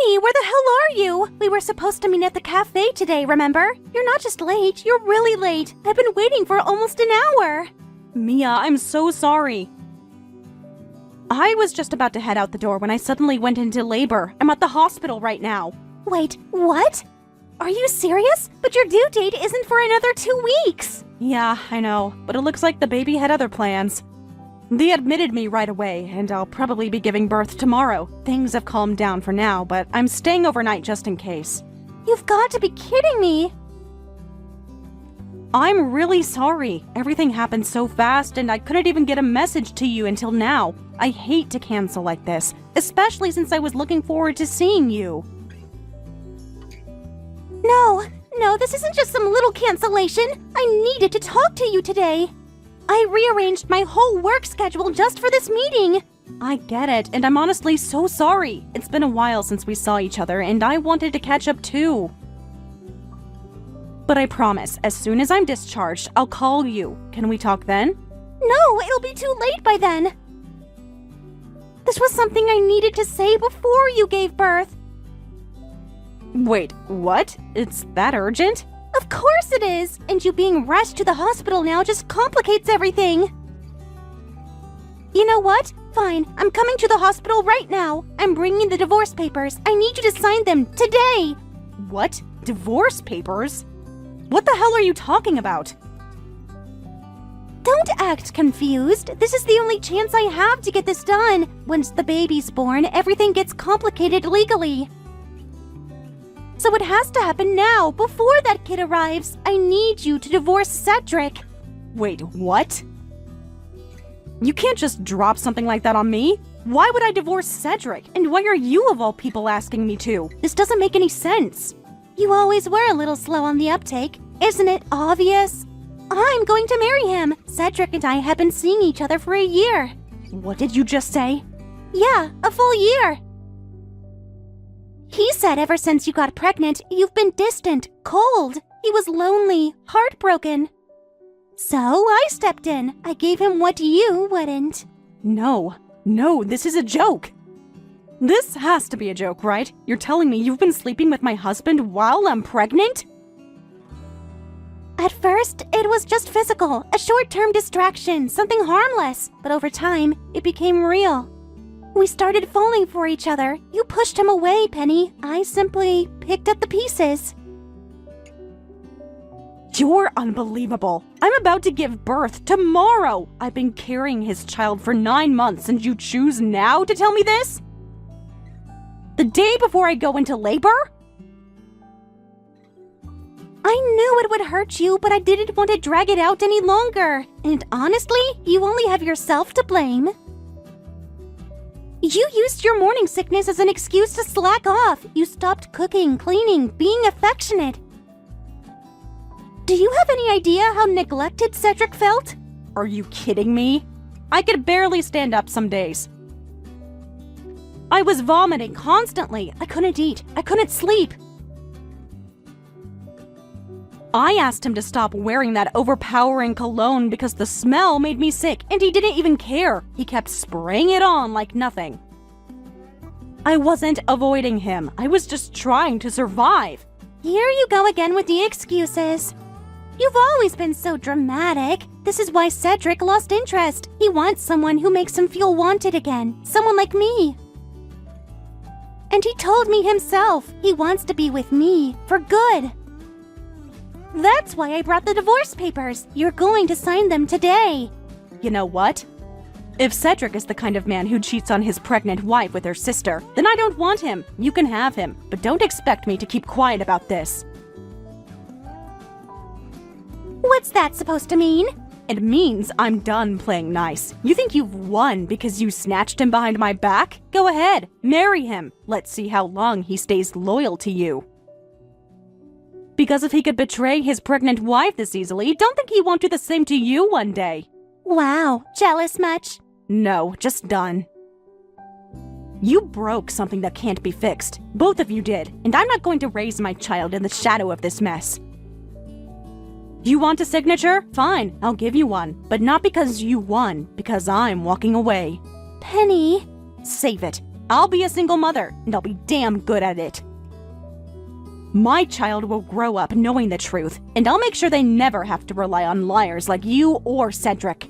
Penny, where the hell are you? We were supposed to meet at the cafe today, remember? You're not just late, you're really late. I've been waiting for almost an hour. Mia, I'm so sorry. I was just about to head out the door when I suddenly went into labor. I'm at the hospital right now. Wait, what? Are you serious? But your due date isn't for another 2 weeks. Yeah, I know, but it looks like the baby had other plans. They admitted me right away, and I'll probably be giving birth tomorrow. Things have calmed down for now, but I'm staying overnight just in case. You've got to be kidding me. I'm really sorry. Everything happened so fast, and I couldn't even get a message to you until now. I hate to cancel like this, especially since I was looking forward to seeing you. No, this isn't just some little cancellation. I needed to talk to you today. I rearranged my whole work schedule just for this meeting. I get it, and I'm honestly so sorry. It's been a while since we saw each other, and I wanted to catch up too. But I promise, as soon as I'm discharged, I'll call you. Can we talk then? No, it'll be too late by then. This was something I needed to say before you gave birth. Wait, what? It's that urgent? Of course it is! And you being rushed to the hospital now just complicates everything. You know what? Fine, I'm coming to the hospital right now. I'm bringing the divorce papers. I need you to sign them today. What? Divorce papers? What the hell are you talking about? Don't act confused. This is the only chance I have to get this done. Once the baby's born, everything gets complicated legally. So it has to happen now, before that kid arrives. I need you to divorce Cedric. Wait, what? You can't just drop something like that on me. Why would I divorce Cedric? And why are you of all people asking me to? This doesn't make any sense. You always were a little slow on the uptake. Isn't it obvious? I'm going to marry him. Cedric and I have been seeing each other for a year. What did you just say? Yeah, a full year. He said ever since you got pregnant, you've been distant, cold. He was lonely, heartbroken. So I stepped in. I gave him what you wouldn't. No, this is a joke. This has to be a joke, right? You're telling me you've been sleeping with my husband while I'm pregnant? At first, it was just physical, a short-term distraction, something harmless. But over time, it became real. We started falling for each other. You pushed him away, Penny. I simply picked up the pieces. You're unbelievable. I'm about to give birth tomorrow. I've been carrying his child for 9 months, and you choose now to tell me this? The day before I go into labor? I knew it would hurt you, but I didn't want to drag it out any longer. And honestly, you only have yourself to blame. You used your morning sickness as an excuse to slack off. You stopped cooking, cleaning, being affectionate. Do you have any idea how neglected Cedric felt? Are you kidding me? I could barely stand up some days. I was vomiting constantly. I couldn't eat. I couldn't sleep. I asked him to stop wearing that overpowering cologne because the smell made me sick, and he didn't even care. He kept spraying it on like nothing. I wasn't avoiding him. I was just trying to survive. Here you go again with the excuses. You've always been so dramatic. This is why Cedric lost interest. He wants someone who makes him feel wanted again. Someone like me. And he told me himself, he wants to be with me for good. That's why I brought the divorce papers. You're going to sign them today. You know what? If Cedric is the kind of man who cheats on his pregnant wife with her sister, then I don't want him. You can have him, but don't expect me to keep quiet about this. What's that supposed to mean? It means I'm done playing nice. You think you've won because you snatched him behind my back? Go ahead, marry him. Let's see how long he stays loyal to you. Because if he could betray his pregnant wife this easily, don't think he won't do the same to you one day. Wow, jealous much? No, just done. You broke something that can't be fixed. Both of you did, and I'm not going to raise my child in the shadow of this mess. You want a signature? Fine, I'll give you one. But not because you won, because I'm walking away. Penny. Save it. I'll be a single mother, and I'll be damn good at it. My child will grow up knowing the truth, and I'll make sure they never have to rely on liars like you or Cedric.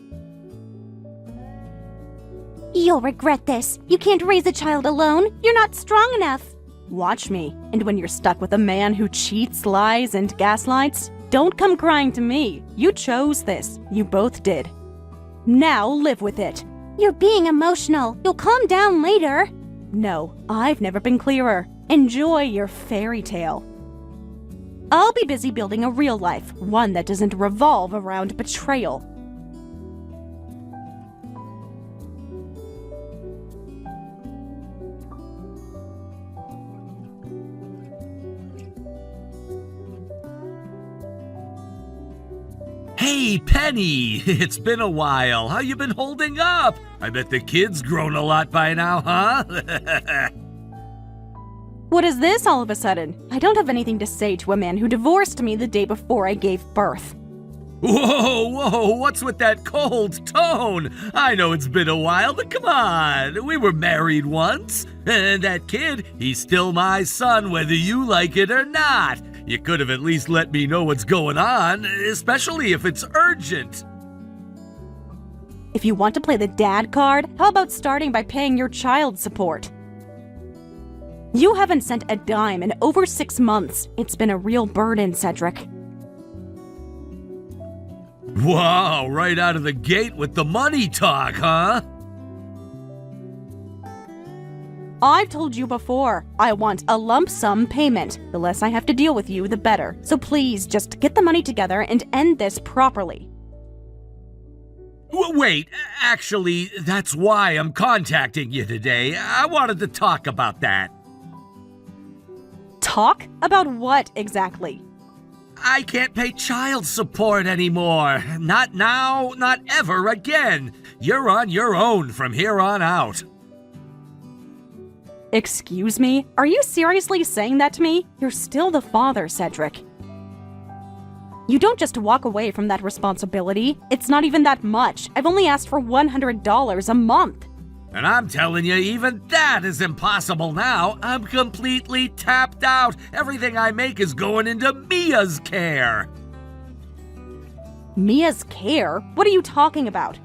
You'll regret this. You can't raise a child alone. You're not strong enough. Watch me, and when you're stuck with a man who cheats, lies, and gaslights, don't come crying to me. You chose this. You both did. Now live with it. You're being emotional. You'll calm down later. No, I've never been clearer. Enjoy your fairy tale. I'll be busy building a real life, one that doesn't revolve around betrayal. Hey, Penny! It's been a while. How you been holding up? I bet the kid's grown a lot by now, huh? What is this all of a sudden? I don't have anything to say to a man who divorced me the day before I gave birth. Whoa, what's with that cold tone? I know it's been a while, but come on. We were married once. And that kid, he's still my son whether you like it or not. You could have at least let me know what's going on, especially if it's urgent. If you want to play the dad card, how about starting by paying your child support? You haven't sent a dime in over 6 months. It's been a real burden, Cedric. Wow, right out of the gate with the money talk, huh? I've told you before, I want a lump sum payment. The less I have to deal with you, the better. So please, just get the money together and end this properly. Wait, actually, that's why I'm contacting you today. I wanted to talk about that. Talk? About what exactly? I can't pay child support anymore. Not now, not ever again. You're on your own from here on out. Excuse me? Are you seriously saying that to me? You're still the father, Cedric. You don't just walk away from that responsibility. It's not even that much. I've only asked for $100 a month. And I'm telling you, even that is impossible now. I'm completely tapped out. Everything I make is going into Mia's care. Mia's care? What are you talking about?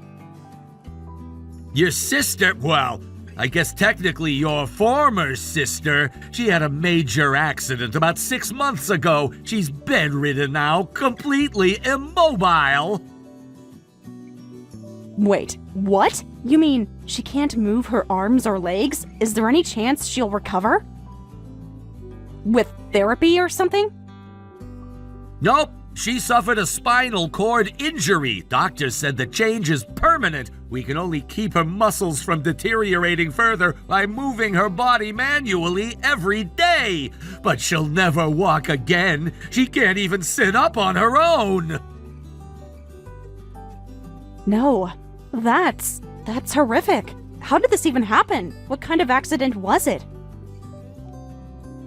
Your sister, well, I guess technically your former sister, she had a major accident about 6 months ago. She's bedridden now, completely immobile. Wait, what? You mean she can't move her arms or legs? Is there any chance she'll recover? With therapy or something? Nope, she suffered a spinal cord injury. Doctors said the change is permanent. We can only keep her muscles from deteriorating further by moving her body manually every day. But she'll never walk again. She can't even sit up on her own. No, that's horrific. How did this even happen? What kind of accident was it?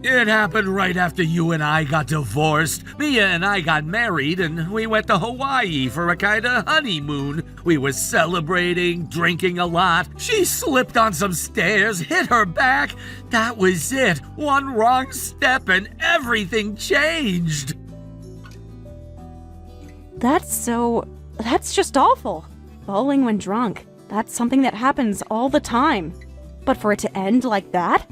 It happened right after you and I got divorced. Mia and I got married, and we went to Hawaii for a kind of honeymoon. We were celebrating, drinking a lot. She slipped on some stairs, hit her back. That was it. One wrong step and everything changed. That's just awful. Falling when drunk. That's something that happens all the time. But for it to end like that?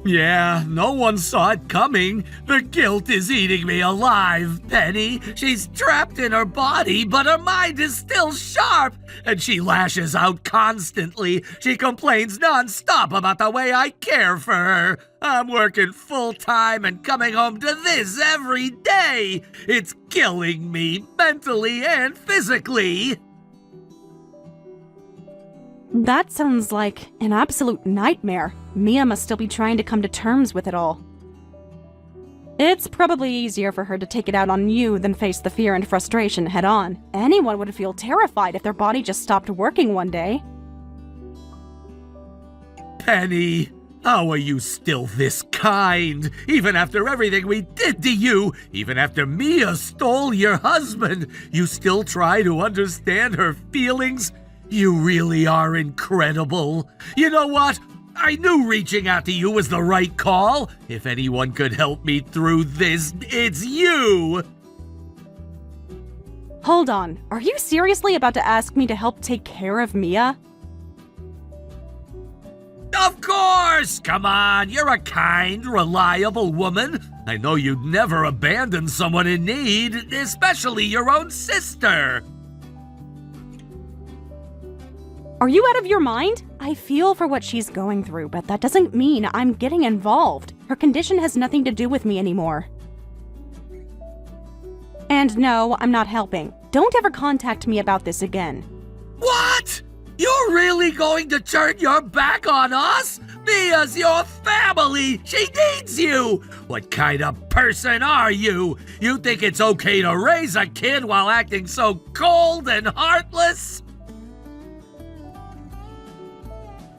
Yeah, no one saw it coming. The guilt is eating me alive, Penny. She's trapped in her body, but her mind is still sharp. And she lashes out constantly. She complains nonstop about the way I care for her. I'm working full-time and coming home to this every day. It's killing me, mentally and physically. That sounds like an absolute nightmare. Mia must still be trying to come to terms with it all. It's probably easier for her to take it out on you than face the fear and frustration head on. Anyone would feel terrified if their body just stopped working one day. Penny, how are you still this kind? Even after everything we did to you, even after Mia stole your husband, you still try to understand her feelings? You really are incredible. You know what? I knew reaching out to you was the right call. If anyone could help me through this, it's you. Hold on, are you seriously about to ask me to help take care of Mia? Of course! Come on, you're a kind, reliable woman. I know you'd never abandon someone in need, especially your own sister. Are you out of your mind? I feel for what she's going through, but that doesn't mean I'm getting involved. Her condition has nothing to do with me anymore. And no, I'm not helping. Don't ever contact me about this again. What? You're really going to turn your back on us? Mia's your family! She needs you! What kind of person are you? You think it's okay to raise a kid while acting so cold and heartless?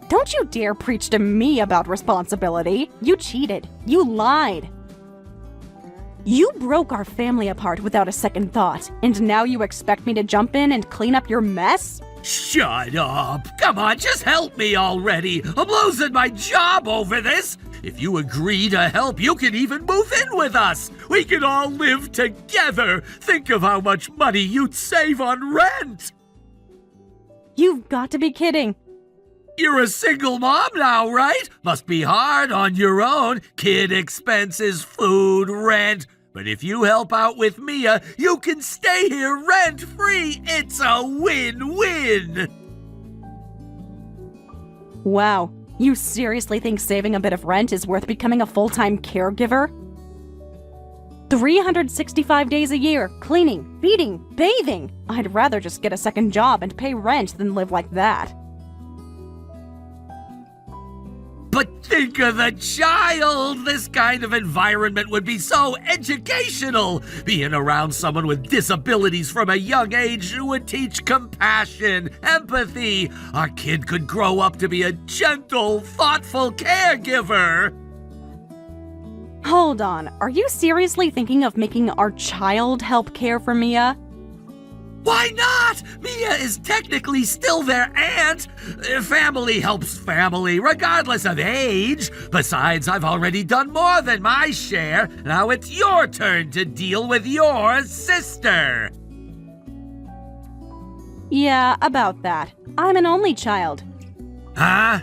Don't you dare preach to me about responsibility. You cheated. You lied. You broke our family apart without a second thought, and now you expect me to jump in and clean up your mess? Shut up! Come on, just help me already! I'm losing my job over this! If you agree to help, you can even move in with us! We can all live together! Think of how much money you'd save on rent! You've got to be kidding. You're a single mom now, right? Must be hard on your own. Kid expenses, food, rent. But if you help out with Mia, you can stay here rent-free. It's a win-win. Wow, you seriously think saving a bit of rent is worth becoming a full-time caregiver? 365 days a year, cleaning, feeding, bathing. I'd rather just get a second job and pay rent than live like that. But think of the child! This kind of environment would be so educational! Being around someone with disabilities from a young age would teach compassion, empathy. Our kid could grow up to be a gentle, thoughtful caregiver! Hold on, are you seriously thinking of making our child help care for Mia? Why not? Mia is technically still their aunt. Family helps family, regardless of age. Besides, I've already done more than my share. Now it's your turn to deal with your sister. Yeah, about that. I'm an only child. Huh?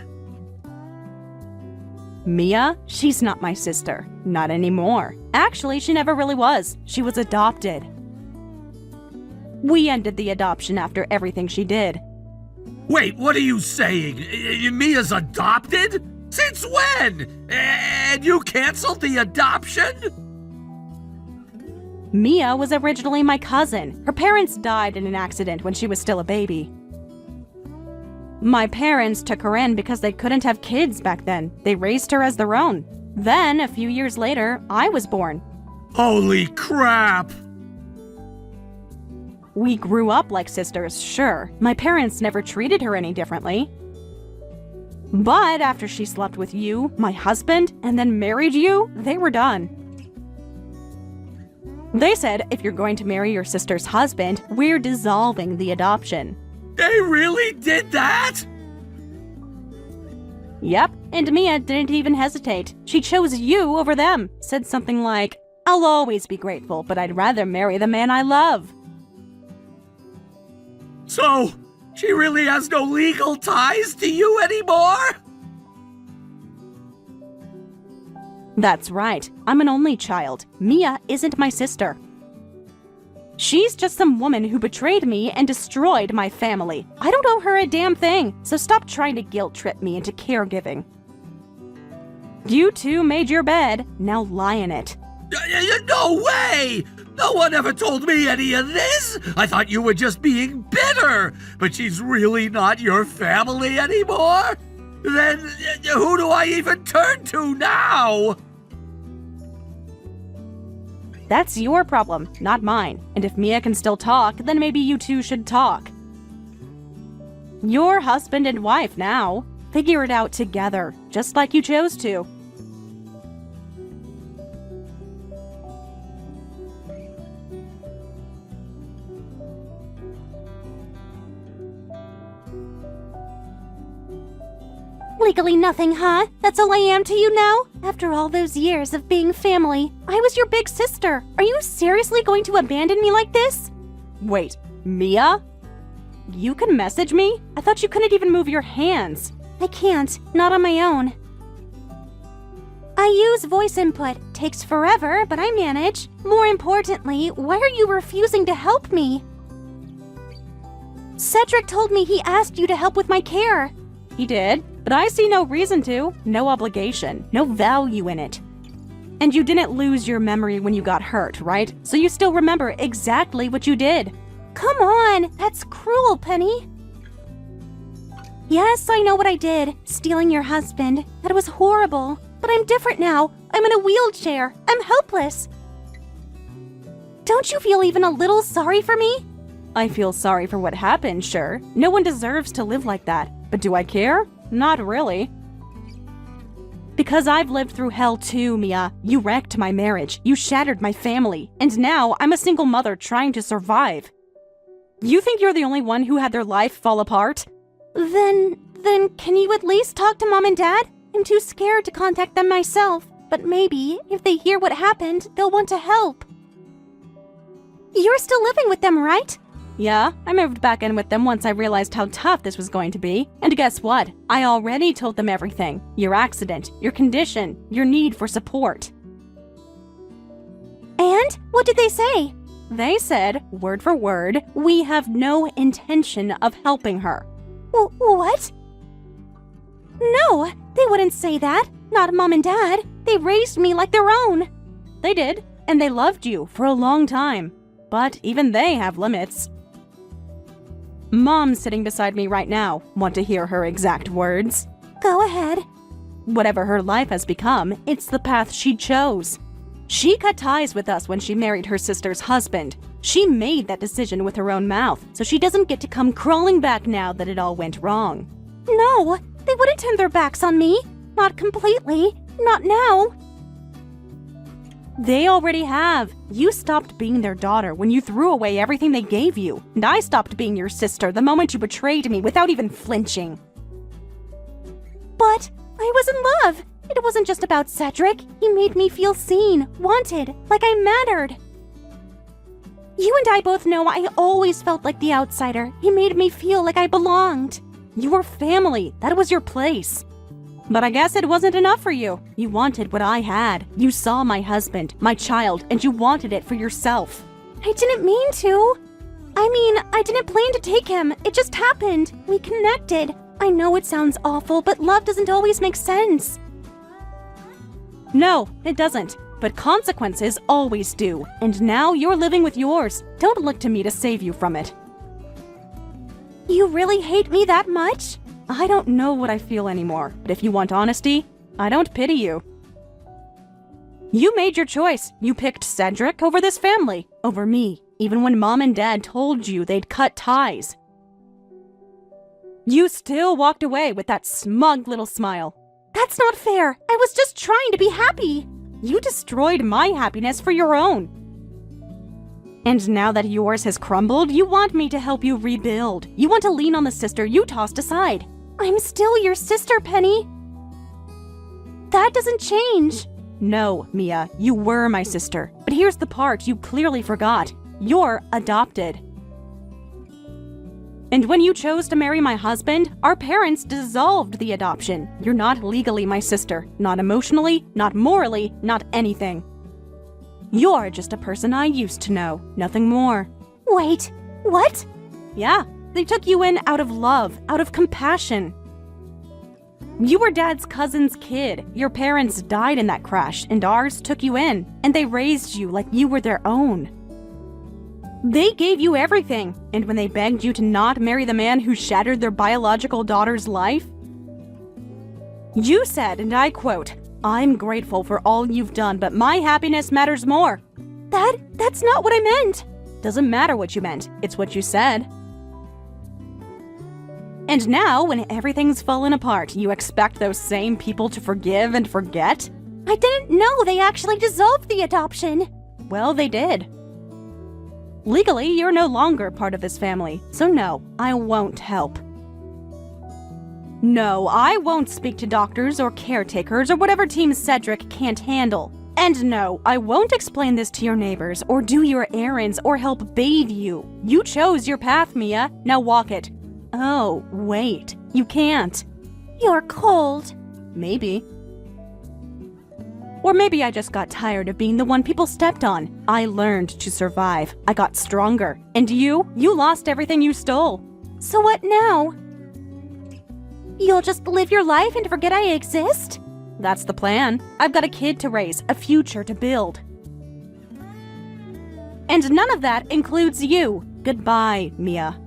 Mia? She's not my sister. Not anymore. Actually, she never really was. She was adopted. We ended the adoption after everything she did. Wait, what are you saying? Mia's adopted? Since when? And you canceled the adoption? Mia was originally my cousin. Her parents died in an accident when she was still a baby. My parents took her in because they couldn't have kids back then. They raised her as their own. Then, a few years later, I was born. Holy crap! We grew up like sisters, sure. My parents never treated her any differently. But after she slept with you, my husband, and then married you, they were done. They said if you're going to marry your sister's husband, we're dissolving the adoption. They really did that? Yep, and Mia didn't even hesitate. She chose you over them. Said something like, "I'll always be grateful, but I'd rather marry the man I love." So, she really has no legal ties to you anymore? That's right. I'm an only child. Mia isn't my sister. She's just some woman who betrayed me and destroyed my family. I don't owe her a damn thing, so stop trying to guilt-trip me into caregiving. You two made your bed, now lie in it. No way! No one ever told me any of this! I thought you were just being bitter! But she's really not your family anymore? Then who do I even turn to now? That's your problem, not mine. And if Mia can still talk, then maybe you two should talk. You're husband and wife now. Figure it out together, just like you chose to. Legally nothing, huh? That's all I am to you now? After all those years of being family, I was your big sister. Are you seriously going to abandon me like this? Wait, Mia? You can message me? I thought you couldn't even move your hands. I can't, not on my own. I use voice input. Takes forever, but I manage. More importantly, why are you refusing to help me? Cedric told me he asked you to help with my care. He did, but I see no reason to. No obligation, no value in it. And you didn't lose your memory when you got hurt, right? So you still remember exactly what you did. Come on, that's cruel, Penny. Yes, I know what I did. Stealing your husband. That was horrible. But I'm different now. I'm in a wheelchair. I'm helpless. Don't you feel even a little sorry for me? I feel sorry for what happened, sure. No one deserves to live like that. But do I care? Not really. Because I've lived through hell too, Mia. You wrecked my marriage. You shattered my family. And now I'm a single mother trying to survive. You think you're the only one who had their life fall apart? Then can you at least talk to Mom and Dad? I'm too scared to contact them myself. But maybe, if they hear what happened, they'll want to help. You're still living with them, right? Yeah, I moved back in with them once I realized how tough this was going to be. And guess what? I already told them everything. Your accident, your condition, your need for support. And? What did they say? They said, word for word, we have no intention of helping her. What? No, they wouldn't say that. Not Mom and Dad. They raised me like their own. They did, and they loved you for a long time. But even they have limits. Mom's sitting beside me right now. Want to hear her exact words? Go ahead. Whatever her life has become, it's the path she chose. She cut ties with us when she married her sister's husband. She made that decision with her own mouth, so she doesn't get to come crawling back now that it all went wrong. No, they wouldn't turn their backs on me. Not completely. Not now. They already have. You stopped being their daughter when you threw away everything they gave you. And I stopped being your sister the moment you betrayed me without even flinching. But I was in love. It wasn't just about Cedric. He made me feel seen, wanted, like I mattered. You and I both know I always felt like the outsider. He made me feel like I belonged. You were family. That was your place. But I guess it wasn't enough for you. You wanted what I had. You saw my husband, my child, and you wanted it for yourself. I didn't mean to. I didn't plan to take him. It just happened. We connected. I know it sounds awful, but love doesn't always make sense. No, it doesn't. But consequences always do. And now you're living with yours. Don't look to me to save you from it. You really hate me that much? I don't know what I feel anymore, but if you want honesty, I don't pity you. You made your choice. You picked Cedric over this family, over me, even when Mom and Dad told you they'd cut ties. You still walked away with that smug little smile. That's not fair. I was just trying to be happy. You destroyed my happiness for your own. And now that yours has crumbled, you want me to help you rebuild. You want to lean on the sister you tossed aside. I'm still your sister, Penny. That doesn't change. No, Mia, you were my sister. But here's the part you clearly forgot. You're adopted. And when you chose to marry my husband, our parents dissolved the adoption. You're not legally my sister. Not emotionally, not morally, not anything. You're just a person I used to know. Nothing more. Wait, what? Yeah. They took you in out of love, out of compassion. You were Dad's cousin's kid. Your parents died in that crash, and ours took you in, and they raised you like you were their own. They gave you everything, and when they begged you to not marry the man who shattered their biological daughter's life, you said, and I quote, "I'm grateful for all you've done, but my happiness matters more." That's not what I meant. Doesn't matter what you meant. It's what you said. And now, when everything's fallen apart, you expect those same people to forgive and forget? I didn't know they actually dissolved the adoption. Well, they did. Legally, you're no longer part of this family, so no, I won't help. No, I won't speak to doctors or caretakers or whatever Team Cedric can't handle. And no, I won't explain this to your neighbors or do your errands or help bathe you. You chose your path, Mia. Now walk it. Oh, wait. You can't. You're cold. Maybe. Or maybe I just got tired of being the one people stepped on. I learned to survive. I got stronger. And you lost everything you stole. So what now? You'll just live your life and forget I exist? That's the plan. I've got a kid to raise, a future to build. And none of that includes you. Goodbye, Mia.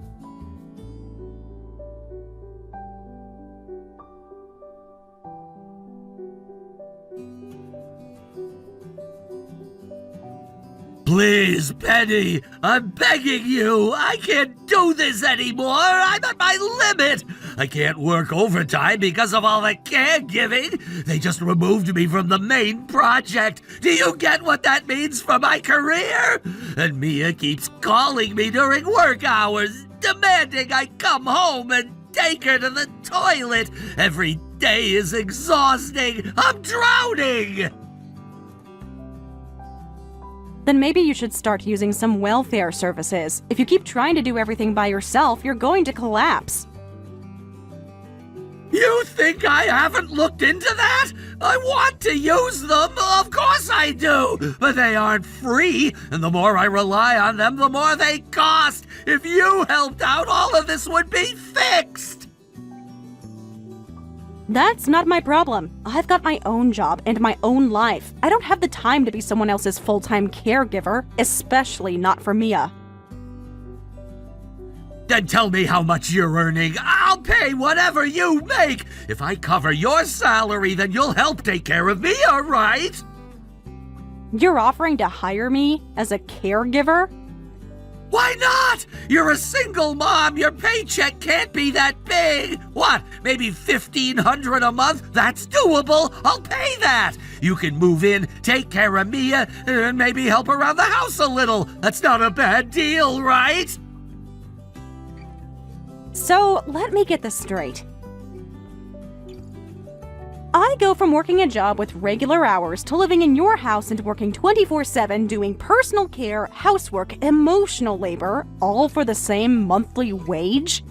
Please, Penny, I'm begging you. I can't do this anymore. I'm at my limit. I can't work overtime because of all the caregiving. They just removed me from the main project. Do you get what that means for my career? And Mia keeps calling me during work hours, demanding I come home and take her to the toilet. Every day is exhausting. I'm drowning. Then maybe you should start using some welfare services. If you keep trying to do everything by yourself, you're going to collapse. You think I haven't looked into that? I want to use them, of course I do, but they aren't free, and the more I rely on them, the more they cost. If you helped out, all of this would be fixed. That's not my problem. I've got my own job and my own life. I don't have the time to be someone else's full-time caregiver, especially not for Mia. Then tell me how much you're earning. I'll pay whatever you make. If I cover your salary, then you'll help take care of Mia, right? You're offering to hire me as a caregiver? Why not? You're a single mom. Your paycheck can't be that big. What, maybe $1,500 a month? That's doable. I'll pay that. You can move in, take care of Mia, and maybe help around the house a little. That's not a bad deal, right? So, let me get this straight. I go from working a job with regular hours to living in your house and working 24/7 doing personal care, housework, emotional labor, all for the same monthly wage?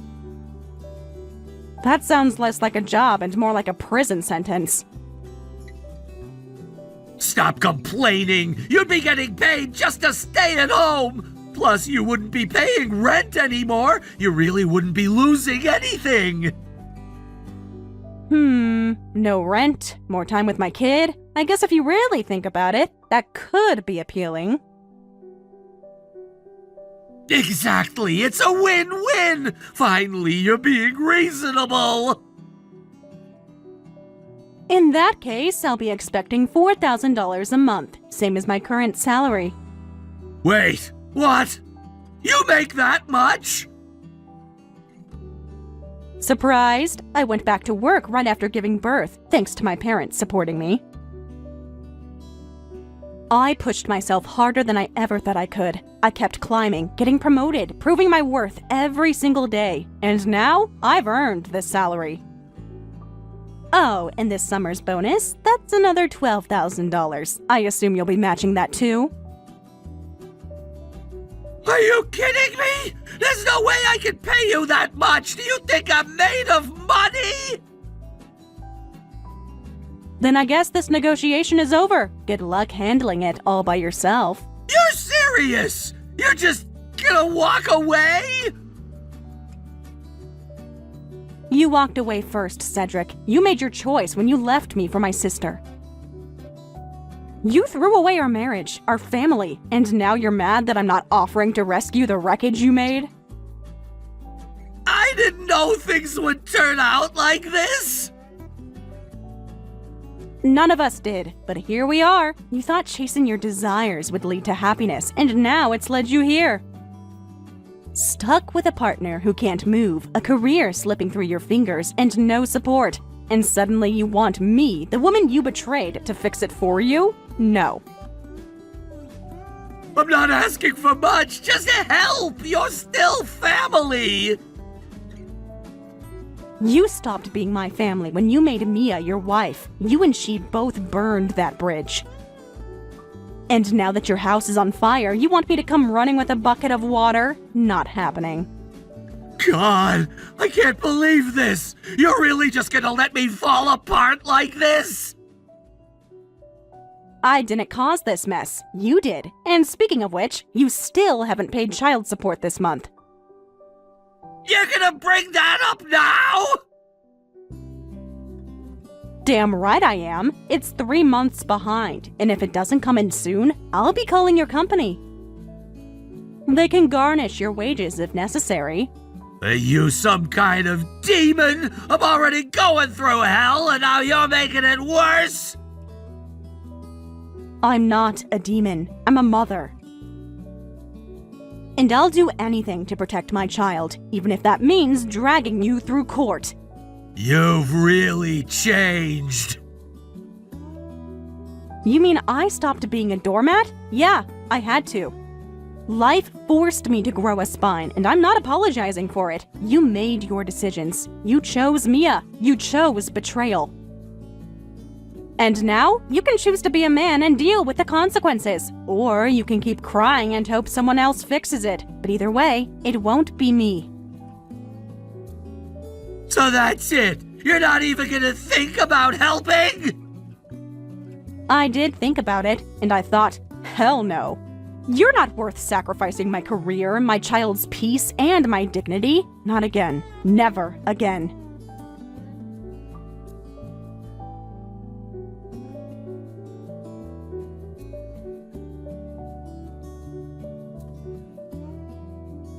That sounds less like a job and more like a prison sentence. Stop complaining. You'd be getting paid just to stay at home. Plus, you wouldn't be paying rent anymore. You really wouldn't be losing anything. No rent, more time with my kid. I guess if you really think about it, that could be appealing. Exactly, it's a win-win. Finally, you're being reasonable. In that case, I'll be expecting $4,000 a month, same as my current salary. Wait, what? You make that much? Surprised? I went back to work right after giving birth, thanks to my parents supporting me. I pushed myself harder than I ever thought I could. I kept climbing, getting promoted, proving my worth every single day. And now, I've earned this salary. Oh, and this summer's bonus, that's another $12,000. I assume you'll be matching that too? Are you kidding me? There's no way I can pay you that much. Do you think I'm made of money? Then I guess this negotiation is over. Good luck handling it all by yourself. You're serious? You're just gonna walk away? You walked away first, Cedric. You made your choice when you left me for my sister. You threw away our marriage, our family, and now you're mad that I'm not offering to rescue the wreckage you made? I didn't know things would turn out like this. None of us did, but here we are. You thought chasing your desires would lead to happiness, and now it's led you here. Stuck with a partner who can't move, a career slipping through your fingers, and no support. And suddenly you want me, the woman you betrayed, to fix it for you? No. I'm not asking for much, just help. You're still family. You stopped being my family when you made Mia your wife. You and she both burned that bridge. And now that your house is on fire, you want me to come running with a bucket of water? Not happening. God, I can't believe this! You're really just gonna let me fall apart like this? I didn't cause this mess. You did. And speaking of which, you still haven't paid child support this month. You're gonna bring that up now? Damn right I am. It's 3 months behind, and if it doesn't come in soon, I'll be calling your company. They can garnish your wages if necessary. Are you some kind of demon? I'm already going through hell, and now you're making it worse? I'm not a demon. I'm a mother. And I'll do anything to protect my child, even if that means dragging you through court. You've really changed. You mean I stopped being a doormat? Yeah, I had to. Life forced me to grow a spine, and I'm not apologizing for it. You made your decisions. You chose Mia. You chose betrayal. And now, you can choose to be a man and deal with the consequences. Or you can keep crying and hope someone else fixes it. But either way, it won't be me. So that's it? You're not even gonna think about helping? I did think about it, and I thought, hell no. You're not worth sacrificing my career, my child's peace, and my dignity. Not again. Never again.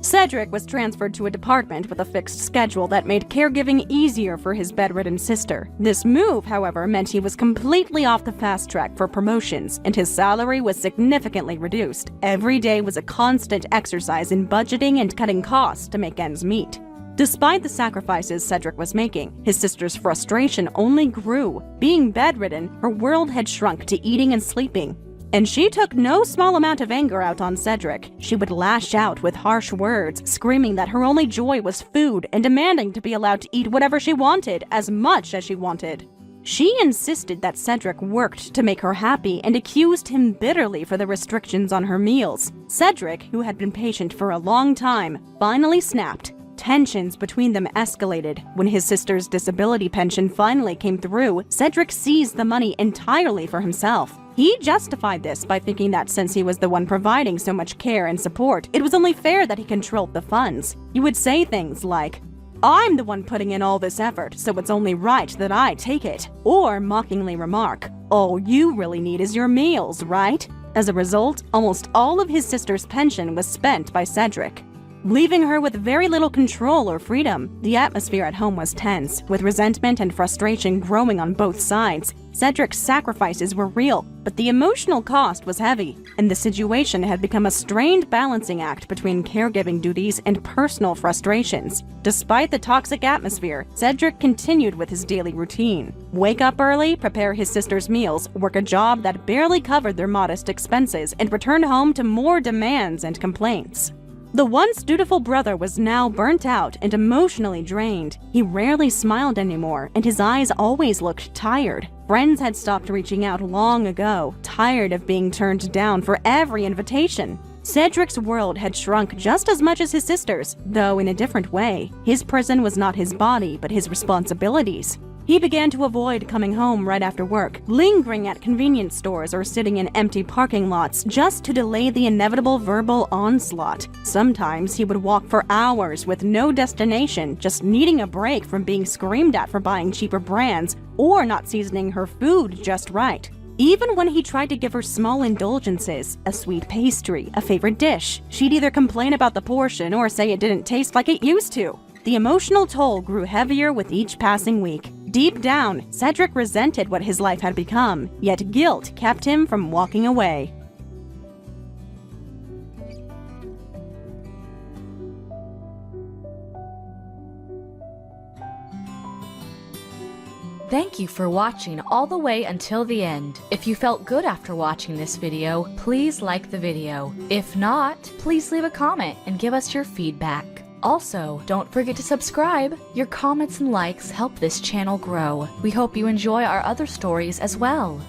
Cedric was transferred to a department with a fixed schedule that made caregiving easier for his bedridden sister. This move, however, meant he was completely off the fast track for promotions, and his salary was significantly reduced. Every day was a constant exercise in budgeting and cutting costs to make ends meet. Despite the sacrifices Cedric was making, his sister's frustration only grew. Being bedridden, her world had shrunk to eating and sleeping. And she took no small amount of anger out on Cedric. She would lash out with harsh words, screaming that her only joy was food and demanding to be allowed to eat whatever she wanted, as much as she wanted. She insisted that Cedric worked to make her happy and accused him bitterly for the restrictions on her meals. Cedric, who had been patient for a long time, finally snapped. Tensions between them escalated. When his sister's disability pension finally came through, Cedric seized the money entirely for himself. He justified this by thinking that since he was the one providing so much care and support, it was only fair that he controlled the funds. He would say things like, "I'm the one putting in all this effort, so it's only right that I take it." Or mockingly remark, "All you really need is your meals, right?" As a result, almost all of his sister's pension was spent by Cedric, leaving her with very little control or freedom. The atmosphere at home was tense, with resentment and frustration growing on both sides. Cedric's sacrifices were real, but the emotional cost was heavy, and the situation had become a strained balancing act between caregiving duties and personal frustrations. Despite the toxic atmosphere, Cedric continued with his daily routine. Wake up early, prepare his sister's meals, work a job that barely covered their modest expenses, and return home to more demands and complaints. The once dutiful brother was now burnt out and emotionally drained. He rarely smiled anymore, and his eyes always looked tired. Friends had stopped reaching out long ago, tired of being turned down for every invitation. Cedric's world had shrunk just as much as his sister's, though in a different way. His prison was not his body, but his responsibilities. He began to avoid coming home right after work, lingering at convenience stores or sitting in empty parking lots just to delay the inevitable verbal onslaught. Sometimes he would walk for hours with no destination, just needing a break from being screamed at for buying cheaper brands or not seasoning her food just right. Even when he tried to give her small indulgences, a sweet pastry, a favorite dish, she'd either complain about the portion or say it didn't taste like it used to. The emotional toll grew heavier with each passing week. Deep down, Cedric resented what his life had become, yet guilt kept him from walking away. Thank you for watching all the way until the end. If you felt good after watching this video, please like the video. If not, please leave a comment and give us your feedback. Also, don't forget to subscribe. Your comments and likes help this channel grow. We hope you enjoy our other stories as well.